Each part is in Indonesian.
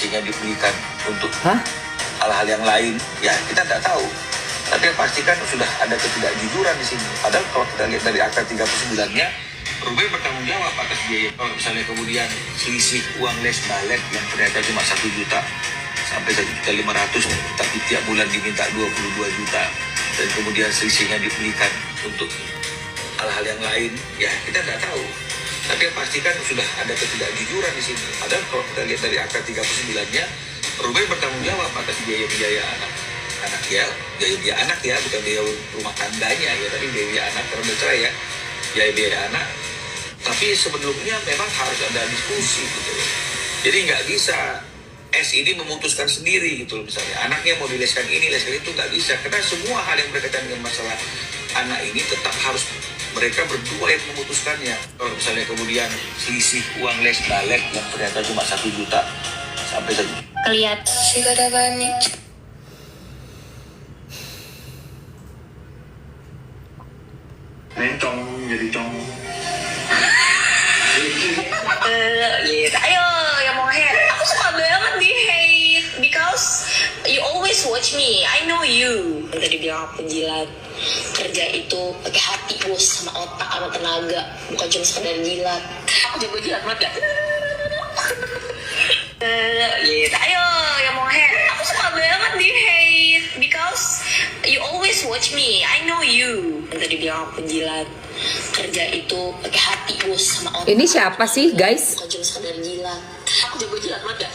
selisihnya dibelikan untuk hal-hal yang lain, ya kita tidak tahu. Tapi yang pasti kan sudah ada ketidakjujuran di sini. Padahal kalau kita lihat dari angka 39-nya, Ruben bertanggung jawab atas biaya. Kalau misalnya kemudian selisih uang les balet yang ternyata cuma 1 juta sampai 1.500.000, tapi tiap bulan diminta 22 juta, dan kemudian selisihnya dibelikan untuk hal-hal yang lain, ya kita tidak tahu. Tapi yang pasti kan sudah ada ketidakjujuran di sini. Padahal kalau kita lihat dari angka 39-nya, Ruben bertanggung jawab atas biaya-biaya anak ya, biaya anak ya, bukan biaya rumah tangganya ya, tapi biaya anak karena bercerai ya, biaya anak. Tapi sebelumnya memang harus ada diskusi gitu loh. Jadi nggak bisa S ini memutuskan sendiri gitu loh, misalnya anaknya mau dileskan ini, leskan itu, nggak bisa. Karena semua hal yang berkaitan dengan masalah anak ini tetap harus mereka berdua yang memutuskannya. Kalau misalnya kemudian selisih uang les balet yang ternyata cuma 1 juta sampai 1 juta. Lihat sih kata banyak. Mencong jadi cong. Gitu. Ayo yang mau hate. Aku suka banget di hate because you always watch me. I know you. Tadi bilang penjilat. Kerja itu pakai hati bos, sama otak, sama tenaga, bukan cuma sekedar jilat. Aku jago jilat banget gak? Gitu. Ayo yang mau hate. Aku suka banget di hate because you always watch me. I know you. Tadi bilang penjilat. Kerja itu pakai hati bos, sama otak. Ini siapa sih guys? Bukan cuma sekedar jilat. Aku jago jilat banget gak?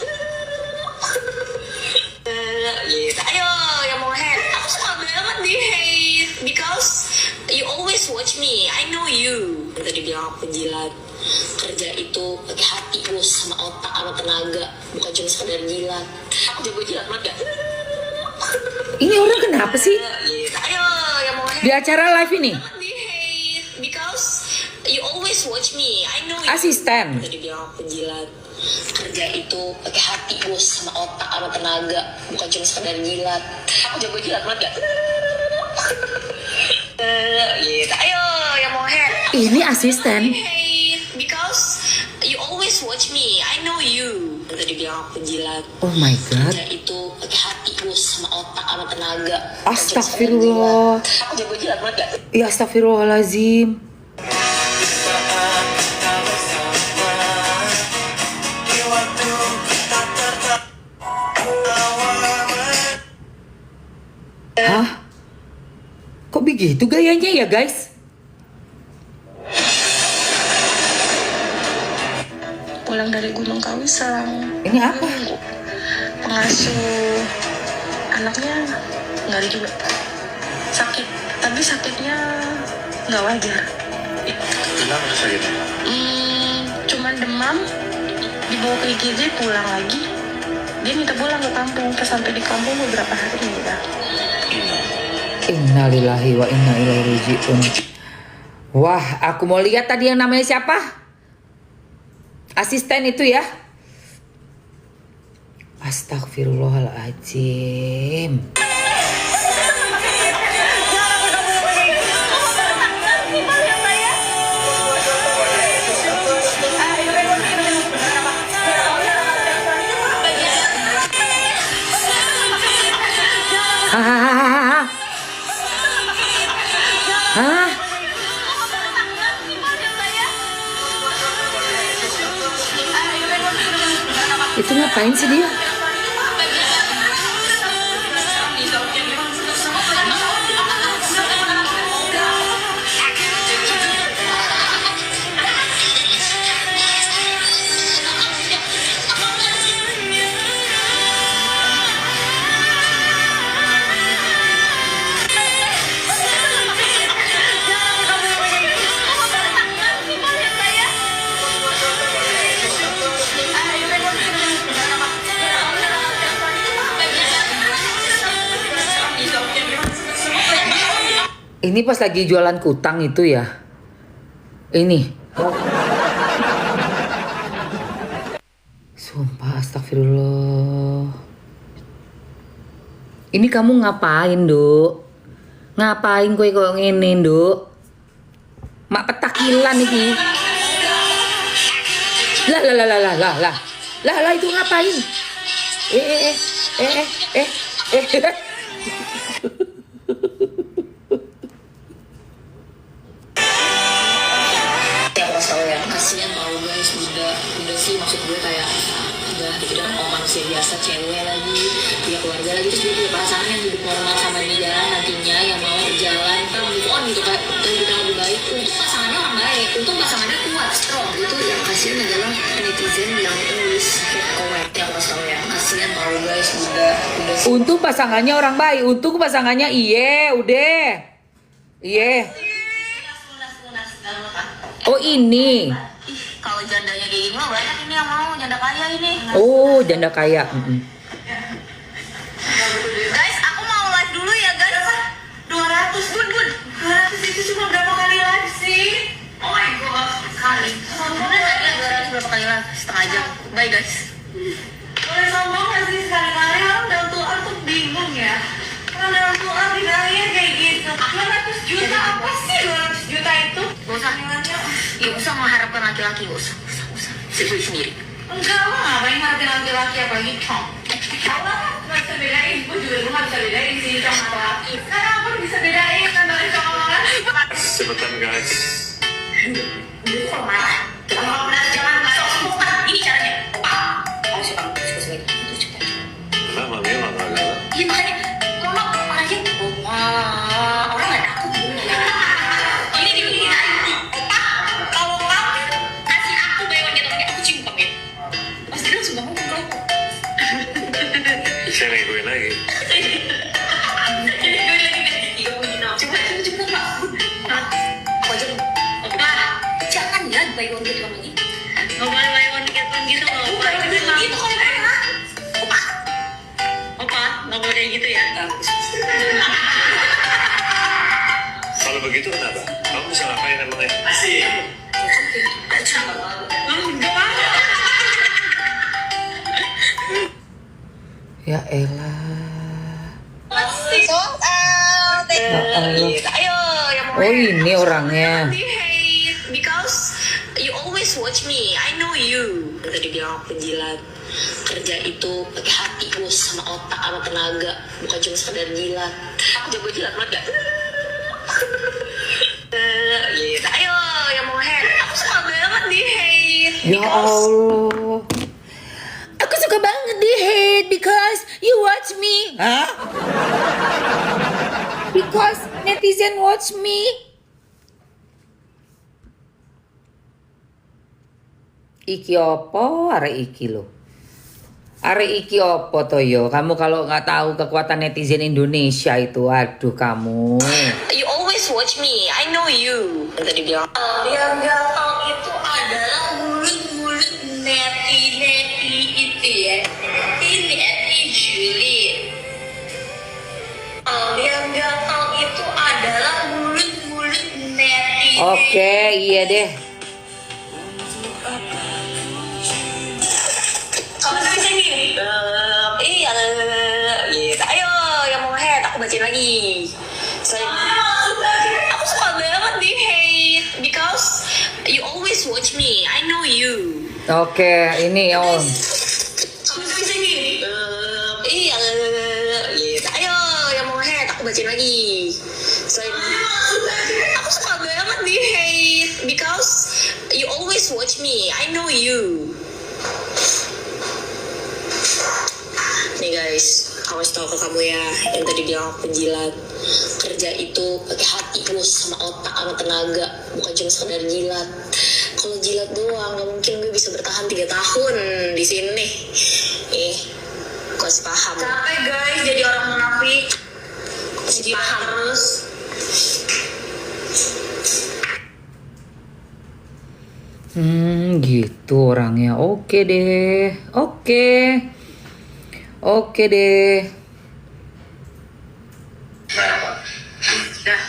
Gitu. Ayo yang mau hate. Aku suka banget di hate because you always watch me. I know you. Tadi bilang penjilat. Kerja itu pakai hati bos, sama otak, sama tenaga, bukan cuma sekedar jilat. Aku jago jilat banget gak? Ini orang kenapa sih? Gitu. Ayo yang mau hate. Di acara live ini? Because you always watch me. I know you. Asisten. Tadi bilang penjilat. Kerja itu pakai hati bos, sama otak, sama tenaga, bukan cuma sekedar jilat. Aku jago jilat banget gak? Gitu. Ayo yang mau hate. Ini asisten. Because you always watch me. I know you. Tadi bilang penjilat. Oh my god. Kerja itu pakai hati bos, sama otak, sama tenaga. Astagfirullah. Aku jago jilat banget gak? Ya astagfirullahaladzim. Hah? Kok begitu gayanya ya guys? Pulang dari Gunung Kawisang. Ini apa? Pengasuh anaknya nggak ada juga. Sakit, tapi sakitnya nggak wajar. Kenapa sakitnya? Cuman demam, dibawa ke IGD, pulang lagi. Dia minta pulang ke kampung. Pas sampai di kampung beberapa hari udah. Innalillahi wa inna ilaihi rajiun. Wah, aku mau lihat tadi yang namanya siapa? Asisten itu ya. Astagfirullahaladzim. Hah? Hah? Itu ngapain sih dia? Ini pas lagi jualan kutang itu ya. Ini. Sumpah astagfirullah. Ini kamu ngapain, Duk? Ngapain kowe kok ngene, Duk? Mak petakilan iki. Lah itu ngapain? Ya aku tahu ya, kasihan tau guys, udah sih maksud gue kayak udah gitu kan, oh manusia biasa, cewek lagi, punya keluarga lagi, terus dia punya pasangan yang hidup normal sama dia jalan nantinya, yang mau berjalan, kan move on gitu kan, hidup yang lebih baik. Untung pasangannya orang baik, untung pasangannya kuat, strong. Itu yang kasihan adalah netizen yang nulis hate comment. Ya aku tahu ya, kasihan tau guys, udah sih. Untung pasangannya orang baik, untung pasangannya udah. Oh ini. Ih, kalau jandanya kayak gini mah banyak ini yang mau, janda kaya ini. Oh janda kaya. Guys, aku mau live dulu ya guys. 200 bun 200 itu cuma berapa kali live sih? Oh my god, sekali. Bener ya 200 berapa kali live? Setengah jam. Bye guys. Boleh sombong gak sih sekali-kali orang dalam tuan tuh bingung ya. Orang dalam tuan bilangnya kayak gitu. 200 juta apa sih 200 juta itu? Gak usah nilainya. Ya usah mengharapkan laki-laki, gak usah. Sendiri. Enggak lah, ngapain ngarepin laki-laki apalagi cong. Allah nggak bisa bedain, gue juga dulu nggak bisa bedain sih cong atau laki. Sekarang aku bisa bedain antara cong sama laki. Cepetan guys. Kok marah? Jangan sok ini caranya. Kamu suka itu cepat. Kenapa memang agak? Iya makanya, ngomong orang aja. Orang nggak takut dulu. Ini kalau kamu kasih aku bayawan gitu kayak aku cium kamu ya. Pasti langsung kamu kalau Saya negoin lagi. Jangan ya buy one get one lagi. Nggak boleh buy one get one gitu loh. Bukan gitu kalau pernah. Opa, nggak boleh kayak gitu ya. Kalau begitu kenapa? Kamu bisa ngapain emangnya? Asik. Ya elah. Sold out. Ayo, yang mau Oh ini orangnya. hate because you always watch me. I know you. Tadi bilang penjilat. Kerja itu pakai hati bos, sama otak, sama tenaga, bukan cuma sekedar jilat. Aku jago jilat banget gak? Ayo, yang mau hate. Aku suka banget di hate. Ya Allah. Aku suka banget di hate because you watch me. Hah? Because netizen watch me. Iki opo arek iki lo. Arek iki opo to yo? Kamu kalau nggak tahu kekuatan netizen Indonesia itu, aduh kamu. You always watch me. I know you. Yang tadi bilang. Yang gampang itu adalah mulut-mulut neti-neti itu ya. Neti julid. Yang gampang itu adalah mulut-mulut neti. Oke, iya deh. Kamu bisa nih. Iya. Ayo, yang mau head aku bacain lagi. Aku suka banget di hate because you always watch me. I know you. Oke, ini om. Kamu bisa nih. Iya. Ayo, yang mau head aku bacain lagi. Aku suka banget di hate because you always watch me. I know you. Nih guys, aku kasih tau ke kamu ya, yang tadi bilang penjilat. Kerja itu pakai hati bos, sama otak, sama tenaga, bukan cuma sekedar jilat. Kalau jilat doang, nggak mungkin gue bisa bertahan 3 tahun di sini. Kau harus paham. Capek guys, jadi orang munafik. Jadi paham terus. Gitu orangnya. Oke deh. Oke deh. Dah.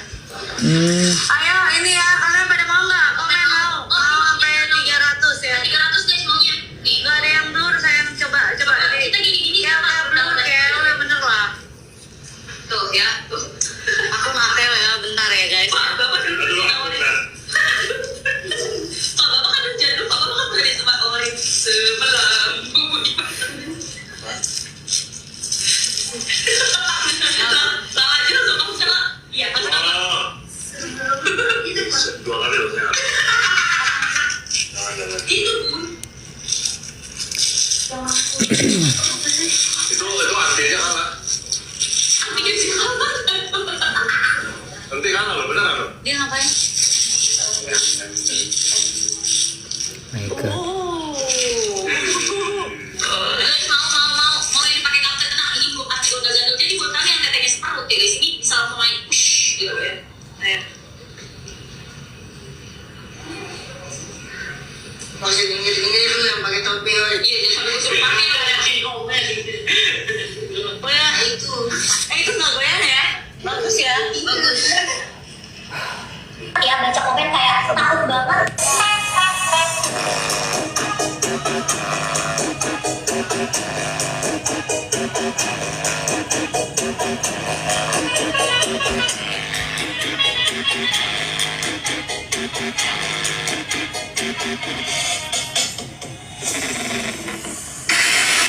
Ayo ini ya, kalian pada mau nggak? Komen mau sampai 300 ya. 300 guys maunya. Nih. Nggak ada yang blur, saya coba. Kita gini-gini ya, blur kayak udah bener lah. Tuh ya, tuh. Aku ngatel ya, bentar ya guys. Bapak dulu. Bapak kan jadul, Bapak kan dari tempat orang sebelah.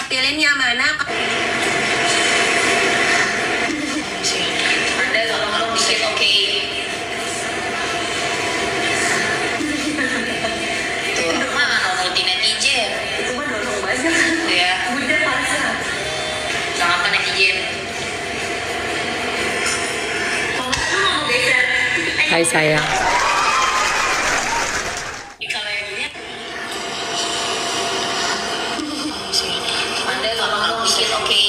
Pilihnya mana? Anda tolong dikit, oke? Tuh, mana multi netizen? Itu mah dorong banget. Ya. Bunda pasang. Sangat ke netizen. Hai sayang. Kalau yang ini Anda tolong dikit, oke?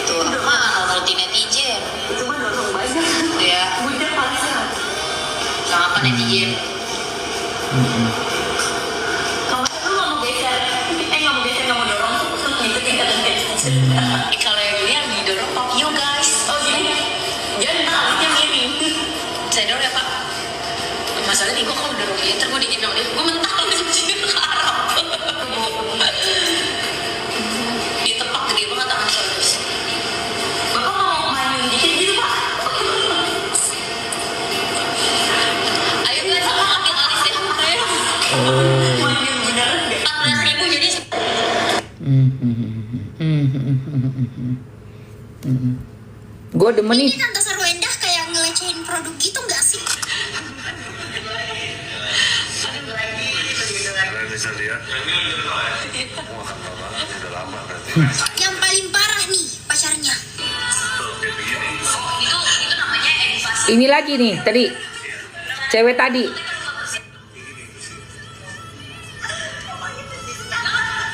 Tuh, mana multi netizen? Itu mah dorong banget. Ya. Bunda pasang. Sangat ke netizen. Kalau lu nggak mau geser, nggak mau geser, nggak mau dorong, terus ngikutin kata netizen. Kalau yang ini yang didorong Tokyo guys. Oh gini. Jangan taliknya miring. Saya dorong ya Pak. Masalahnya nih gue kalau dorong dia, ntar gue digigit sama dia, gue mental di sini ke Arab. Ditepak gede banget tangan saya terus. Bapak mau main dikit gitu Pak? Ayo guys, sama ambil alis ya. Ayo. Main beneran deh. 14.000 jadi. Gue demen nih. Ini Tante Sarwendah kayak ngelecehin produk gitu nggak sih? Bisa lihat, wah udah lama berarti. Yang paling parah nih pacarnya. Itu namanya edukasi. Ini lagi nih tadi. Cewek tadi.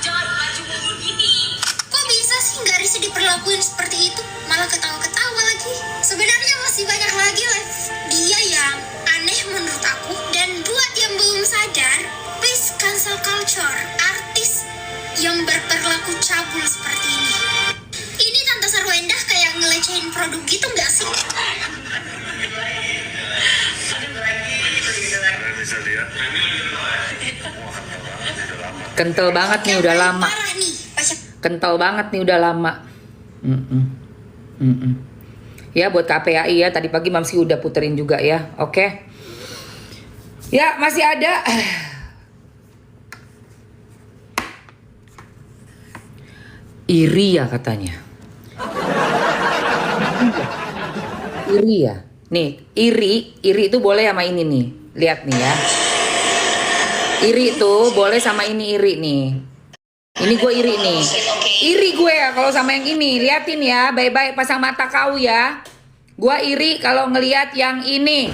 Jangan baju bubur gini. Kok bisa sih nggak Risa diperlakuin seperti itu? Malah ketawa-ketawa lagi. Sebenarnya masih banyak lagi live dia yang aneh menurut aku. Dan buat yang belum sadar, please cancel culture artis yang berperilaku cabul seperti ini. Ini Tante Sarwendah kayak ngelecehin produk gitu nggak sih? Bisa lihat, Kental banget nih Yang udah paling lama. parah nih pacar. Kental banget nih udah lama. Ya buat KPAI ya, tadi pagi Mamsi udah puterin juga ya. Oke. Ya masih ada. Iri ya katanya. Iri ya. Nih, iri itu boleh sama ini nih. Lihat nih ya. Iri tuh boleh sama ini iri nih. Ini gue iri nih. Iri gue ya kalau sama yang ini. Liatin ya, baik-baik pasang mata kau ya. Gue iri kalau ngelihat yang ini.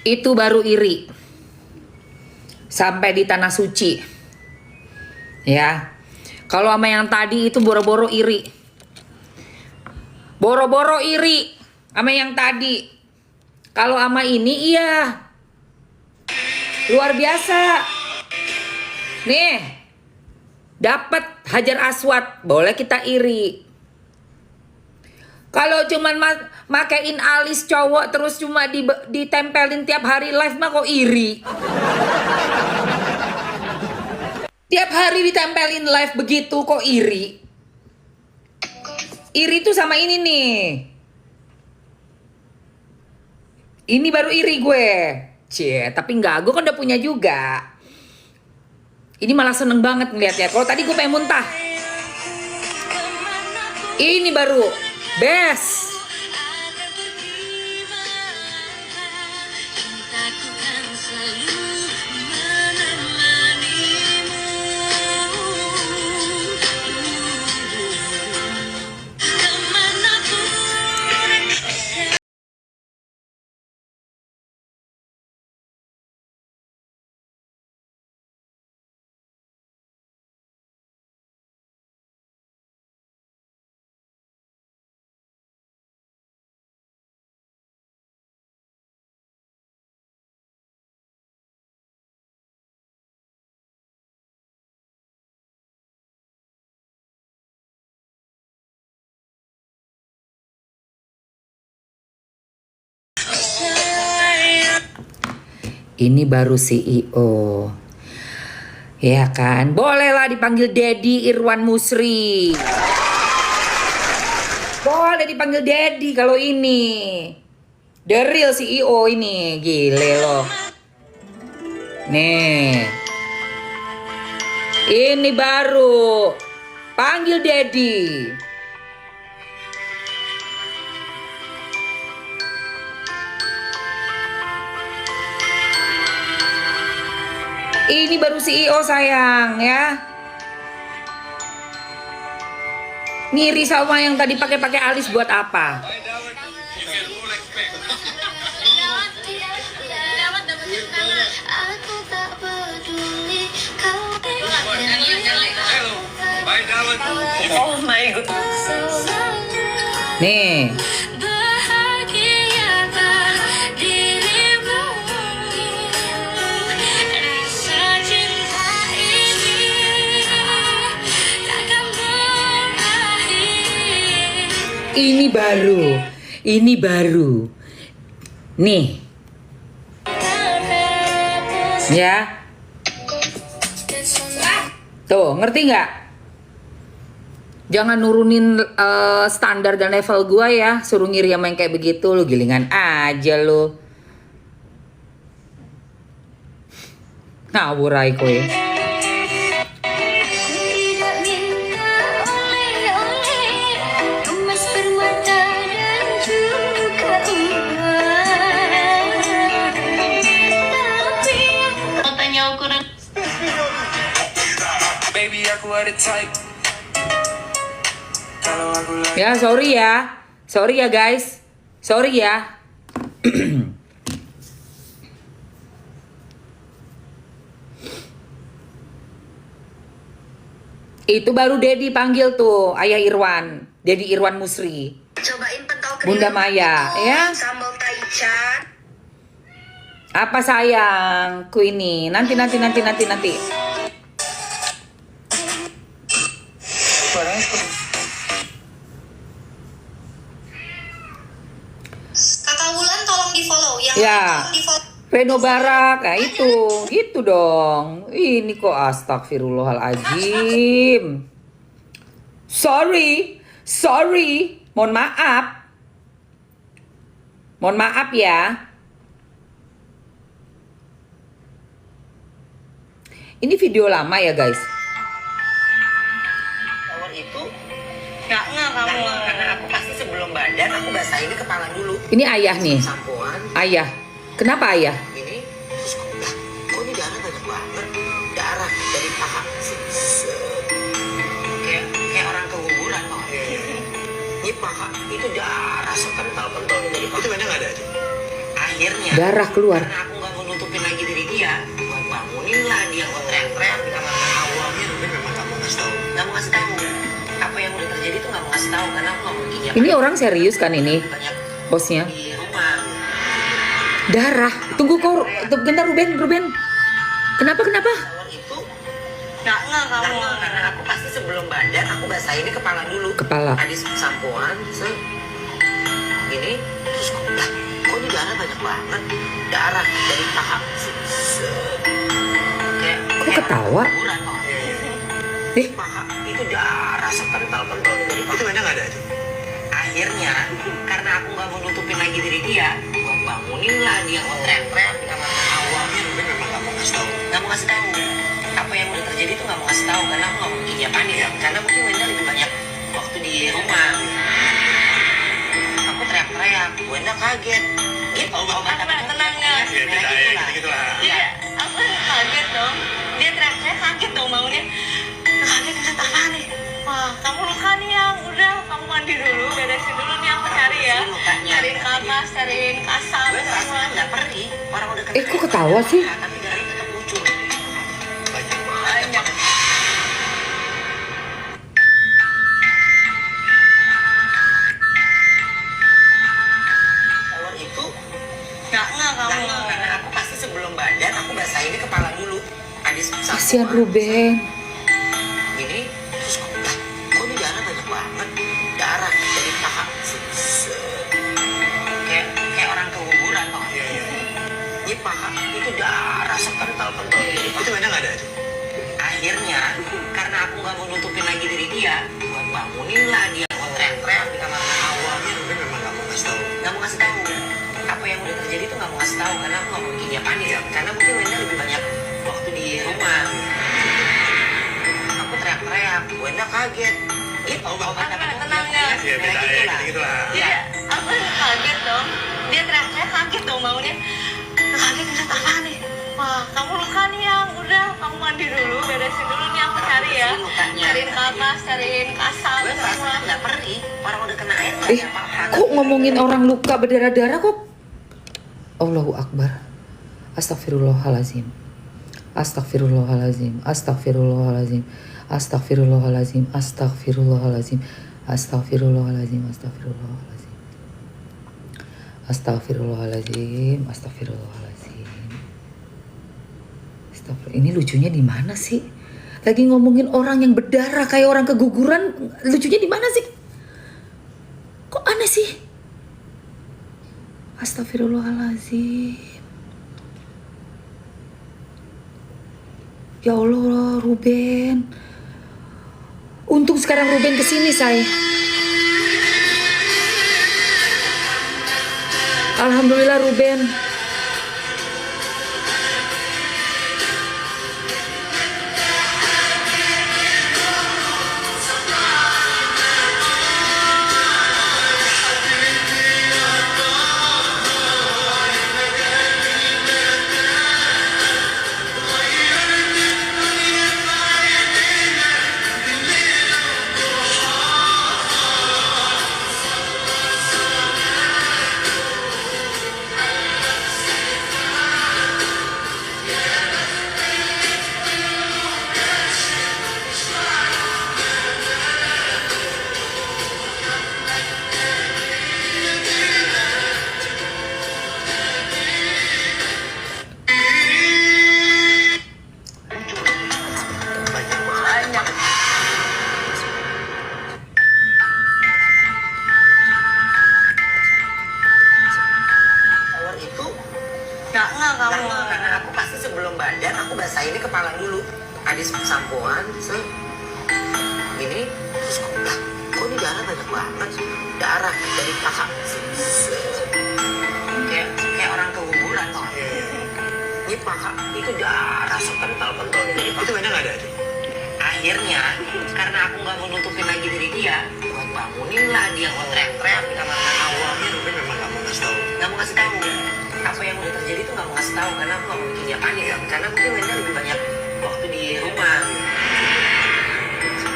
Itu baru iri. Sampai di tanah suci. Ya. Kalau sama yang tadi itu boro-boro iri. Boro-boro iri sama yang tadi. Kalau sama ini iya. Luar biasa. Nih. Dapat Hajar Aswad, boleh kita iri. Kalau cuman makein alis cowok terus cuma ditempelin tiap hari live mah kok iri. Tiap hari ditempelin live begitu kok iri. Iri tuh sama ini nih. Ini baru iri gue. Cie, tapi enggak, gue kan udah punya juga. Ini malah seneng banget ngeliatnya. Kalau tadi gue pengen muntah. Ini baru best. Ini baru CEO. Ya kan? Bolehlah dipanggil Dedi Irwan Musri. Boleh dipanggil Dedi kalau ini. The real CEO ini. Gile loh. Nih. Ini baru. Panggil Dedi. Ini baru CEO sayang ya. Ngiri sama yang tadi pakai alis buat apa? Oh my god. Nih. Ini baru. Nih. Ya. Tuh, ngerti nggak? Jangan nurunin standar dan level gua ya. Suruh ngiri sama yang kayak begitu. Lu gilingan aja lu. Ngawur aja kowe. Ya, sorry ya guys. Sorry ya. Itu baru Dedi panggil tuh, Ayah Irwan, Dedi Irwan Musri. Cobain pentol Bunda Maya, ya. Sambal taichan. Apa sayangku ini? Nanti. Kakak Wulan tolong di follow yang Ya. tolong di follow. Reno Barak, nah itu, gitu dong. Ini kok astagfirullahaladzim. Sorry, mohon maaf ya. Ini video lama ya guys. Shower itu nggak kamu karena aku pasti sebelum badan aku basahin kepala dulu. Ini ayah nih, Sampoan ayah. Kenapa ayah? ini terus kok ini darah banyak banget, darah dari paha kayak orang keguguran kok. Ini paha itu darah sekental-kental dari paha. Itu mana nggak ada? Akhirnya Darah keluar. karena aku nggak mau nutupin lagi diri dia, gua bangunin lah dia, gua teriak-teriak di kamar awalnya. Ruben memang nggak mau ngasih tahu apa yang udah terjadi tuh, nggak mau ngasih tahu karena aku nggak mungkin dia Ini orang serius kan ini, banyak bosnya? di rumah. Darah. Tunggu kok, bentar Ruben. Kenapa? Shower itu nggak kamu karena aku pasti sebelum badan aku basahin kepala dulu. Kepala. Habis sampoan, gini terus kok ini darah banyak banget, darah dari paha Kok ketawa? keguguran kok. Paha itu darah sekental-kental dari paha. Itu mana nggak ada itu? Akhirnya karena aku nggak mau nutupin lagi diri dia, gua bangunin lah dia, gua teriak-teriak di kamar awalnya. Ruben memang nggak mau ngasih tahu apa yang udah terjadi tuh, nggak mau ngasih tahu karena aku nggak mungkin dia panik ya, karena mungkin Wenda lebih banyak waktu di di rumah aku teriak-teriak, Wenda kaget gitu. Tenang ya. Gitu lah. Iya, aku kaget dong. Dia teriak-teriak kaget dong bangunnya. Kaget ngeliat apa nih? Wah, kamu luka nih yang udah kamu mandi dulu, beresin dulu nih aku cari ya. Cariin kapas, cariin kasam Gue ngerasa semua. nggak perih, orang udah kena Kok ketawa sih? tapi darahnya tetap muncul. Banyak. Shower itu Nggak kamu. karena aku pasti sebelum badan aku basahin di kepala dulu. Adis Kasihan Ruben. Gini, terus kok ini darah banyak banget, darah dari paha. Kayak orang keguguran toh. Ini paha itu darah sekental-kental. Itu Wenda nggak ada? Akhirnya karena aku nggak mau nutupin lagi diri dia, gue bangunin lah dia, gue teriak-teriak di kamar awalnya. Ruben memang nggak mau ngasih tahu. Nggak mau kasih tahu apa yang udah terjadi tuh, nggak mau kasih tahu karena aku nggak mau bikin dia panik. Karena mungkin Wenda lebih banyak waktu di rumah. Aku teriak-teriak, Wenda kaget gitu. Tenang ya. Gitu lah. Iya, aku kaget dong. Dia teriak-teriak kaget dong bangunnya. Kaget ngeliat apa nih? Wah, kamu luka nih yang udah kamu mandi dulu, beresin dulu nih aku cari ya. Cariin kapas, cariin kasam Gue ngerasa semua. nggak perih, orang udah kena air nggak ada apa-apa. Kok ngomongin orang luka berdarah-darah kok? Allahu Akbar. Astagfirullahalazim. Astagfirullahalazim. Astagfirullahalazim. Astagfirullahalazim. Astagfirullahalazim. Astagfirullahalazim. Astagfirullahalazim. Astagfirullahalazim. Astagfirullahalazim. Ini lucunya di mana sih? Lagi ngomongin orang yang berdarah kayak orang keguguran, lucunya di mana sih? Kok aneh sih? Astagfirullahalazim. Ya Allah, Ruben. Untung sekarang Ruben kesini, say. Alhamdulillah, Ruben. Shower itu Nggak kamu. karena aku pasti sebelum badan aku basahin di kepala dulu. Adis sampoan, gini, terus kok ini darah banyak banget, darah dari paha. Kayak orang keguguran toh. Ini paha itu darah sekental-kental. Itu Wenda nggak ada? Akhirnya karena aku nggak mau nutupin lagi diri dia, gue bangunin lah dia, gue teriak-teriak di kamar awalnya. Ruben memang nggak mau ngasih tahu. Nggak mau kasih tahu apa yang udah terjadi tuh, nggak mau kasih tahu karena aku nggak mau bikin dia panik. Karena mungkin Wenda lebih banyak waktu di rumah.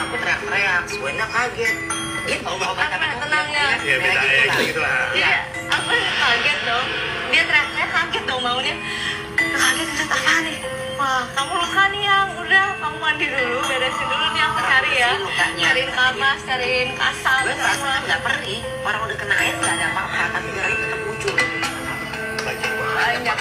Aku teriak-teriak, Wenda kaget gitu. Tenang ya. Gitu lah. Iya, aku kaget dong. Dia teriak-teriak kaget dong bangunnya. Kaget ngeliat apa nih? Wah, kamu luka nih yang udah kamu mandi dulu, beresin dulu nih aku cari ya. Cariin kapas, cariin kasam Gue ngerasa semua. nggak perih, orang udah kena air nggak ada apa-apa, tapi darahnya tetap muncul. Banyak.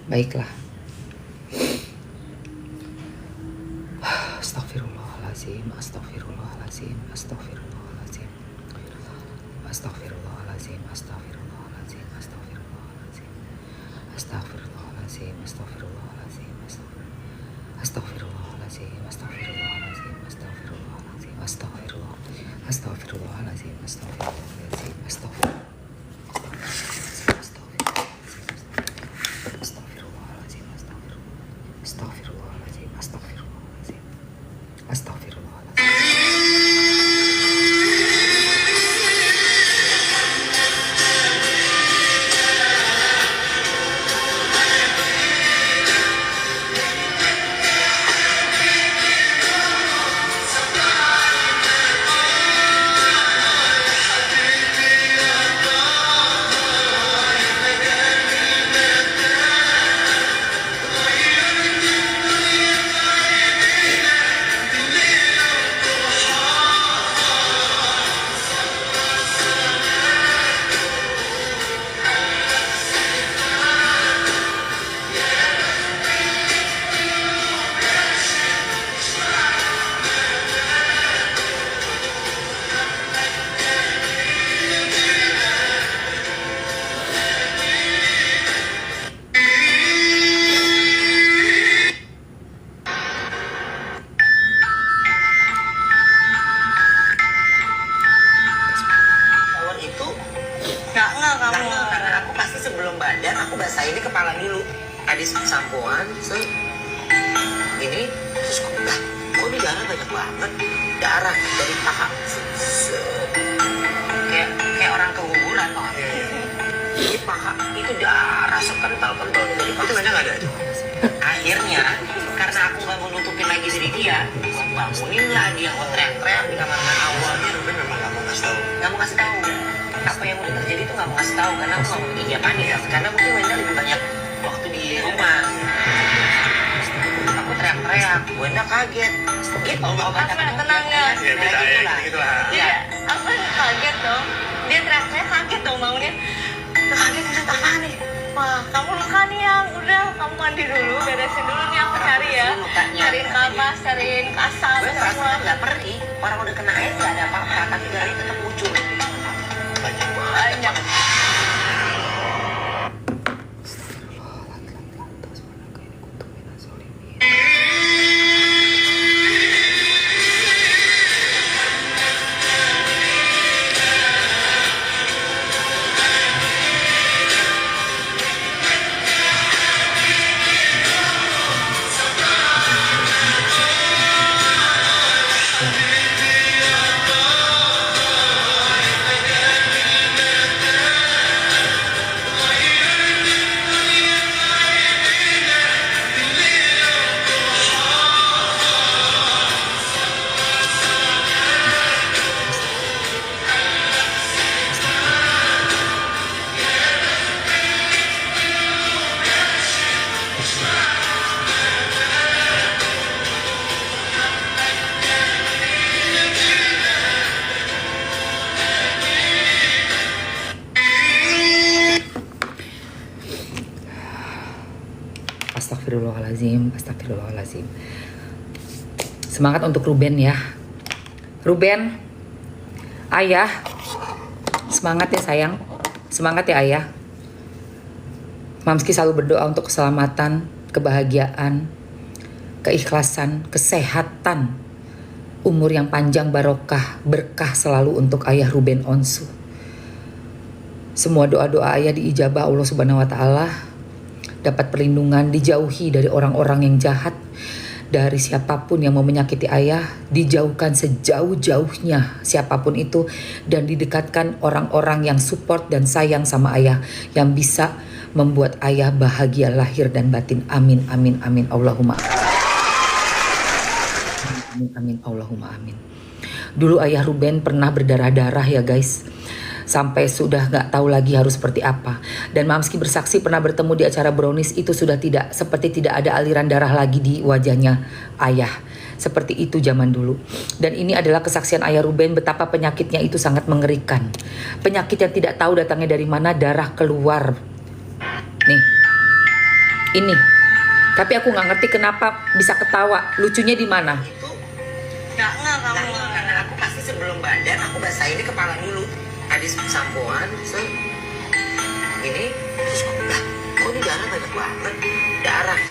Baiklah. Astagfirullahalazim, astagfirullahalazim, astagfirullahalazim. Astagfirullahalazim, astagfirullahalazim, astagfirullahalazim. Astagfirullahaladzim, astagfirullahaladzim, astagfirullahaladzim, astagfirullahaladzim, astagfirullahaladzim, astagfirullahaladzim, astagfirullahaladzim, astagfirullahaladzim, astagfirullahaladzim, astagfirullahaladzim, astagfirullahaladzim, astagfirullahaladzim. Shower itu Nggak kamu. karena aku pasti sebelum badan aku basahin di kepala dulu. Habis sampoan, ini terus kok lah, kok ini darah banyak banget, darah dari paha, kayak orang keguguran loh. Ini paha itu darah sekental-kental dari paha. Itu banyak nggak ada itu? Akhirnya karena aku nggak mau nutupin lagi diri dia, bangunin lah dia, mau teriak-teriak di kamar awal. Dia memang nggak mau ngasih tahu. Nggak mau ngasih tahu. Apa yang udah terjadi itu nggak mau ngasih tahu karena aku nggak mau bikin dia panik. Karena mungkin Wenda lebih banyak waktu di rumah. Aku teriak-teriak, Wenda kaget. Gitu, obat apa tenang ya. gitu lah. Iya, aku kaget dong. Dia teriak-teriak kaget dong bangunnya. Kaget ngeliat apa nih? Wah, kamu luka nih yang udah kamu mandi dulu, beresin dulu nih aku cari ya. Lukanya. Cariin kapas, cariin kasar Gue semua. perasaan nggak perih, orang udah kena air nggak ada apa-apa, tapi darahnya tetap muncul. Banyak. Astagfirullahaladzim, astagfirullahaladzim. Semangat untuk Ruben ya. Ruben, ayah, semangat ya sayang. Semangat ya ayah. Mamski selalu berdoa untuk keselamatan, kebahagiaan, keikhlasan, kesehatan, umur yang panjang, barokah, berkah selalu untuk ayah Ruben Onsu. Semua doa-doa ayah diijabah Allah Subhanahu wa Ta'ala. Dapat perlindungan, dijauhi dari orang-orang yang jahat, dari siapapun yang mau menyakiti ayah, dijauhkan sejauh-jauhnya siapapun itu, dan didekatkan orang-orang yang support dan sayang sama ayah, yang bisa membuat ayah bahagia lahir dan batin. Amin, amin, amin, Allahumma amin, amin, Allahumma amin. Dulu ayah Ruben pernah berdarah-darah ya guys, sampai sudah gak tahu lagi harus seperti apa. Dan Mamski bersaksi pernah bertemu di acara brownies, itu sudah seperti tidak ada aliran darah lagi di wajahnya ayah. Seperti itu zaman dulu. Dan ini adalah kesaksian ayah Ruben betapa penyakitnya itu sangat mengerikan. Penyakit yang tidak tahu datangnya dari mana, darah keluar. Nih, ini. Tapi aku gak ngerti kenapa bisa ketawa. Lucunya di mana? Itu Nggak kamu. karena aku pasti sebelum badan aku basahin di kepala dulu. Habis sampoan, ini terus kok lah, kok ini darah banyak banget.